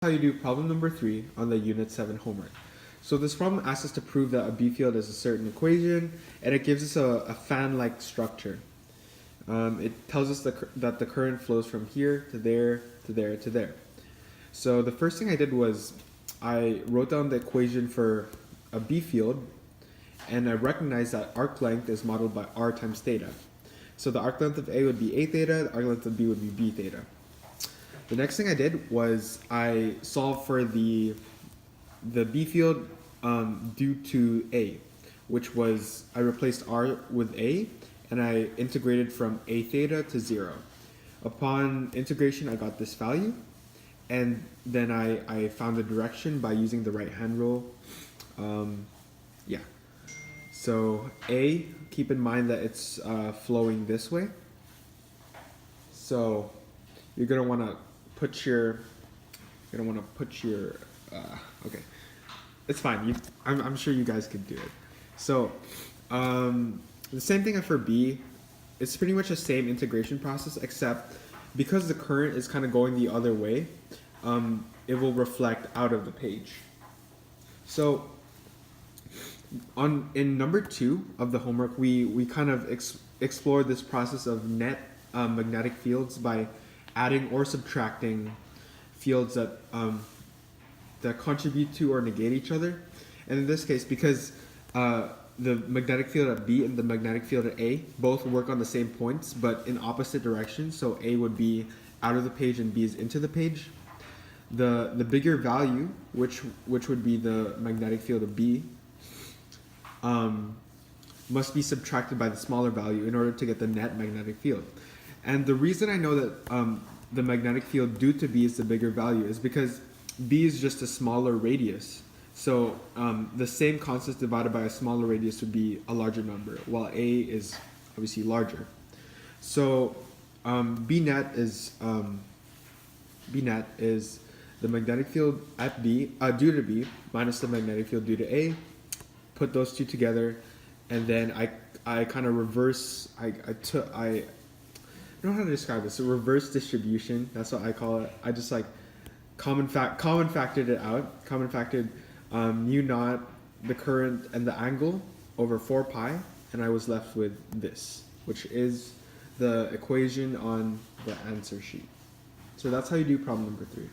How you do problem number 3 on the Unit 7 homework. So this problem asks us to prove that a B field is a certain equation, and it gives us a fan-like structure. It tells us that the current flows from here to there to there to there. So the first thing I did was I wrote down the equation for a B field, and I recognized that arc length is modeled by r times theta. So the arc length of A would be A theta, the arc length of B would be B theta. The next thing I did was I solved for the B field due to A, which was I replaced R with A, and I integrated from A theta to 0. Upon integration, I got this value, and then I found the direction by using the right hand rule. So A, keep in mind that it's flowing this way. So you're gonna want to put your, okay, it's fine. I'm sure you guys could do it. So the same thing for B. It's pretty much the same integration process, except because the current is kind of going the other way, it will reflect out of the page. So in number 2 of the homework, we kind of explored this process of net magnetic fields by adding or subtracting fields that contribute to or negate each other. And in this case, because the magnetic field at B and the magnetic field at A both work on the same points but in opposite directions, so A would be out of the page and B is into the page, the bigger value, which would be the magnetic field of B, must be subtracted by the smaller value in order to get the net magnetic field. And the reason I know that the magnetic field due to B is the bigger value is because B is just a smaller radius. So the same constant divided by a smaller radius would be a larger number, while A is obviously larger. So B net is the magnetic field at B due to B minus the magnetic field due to A. Put those two together, and then I kind of reverse. I don't know how to describe this. A reverse distribution. That's what I call it. I just like common factored it out. Common factored mu naught, the current, and the angle over 4 pi, and I was left with this, which is the equation on the answer sheet. So that's how you do problem number 3.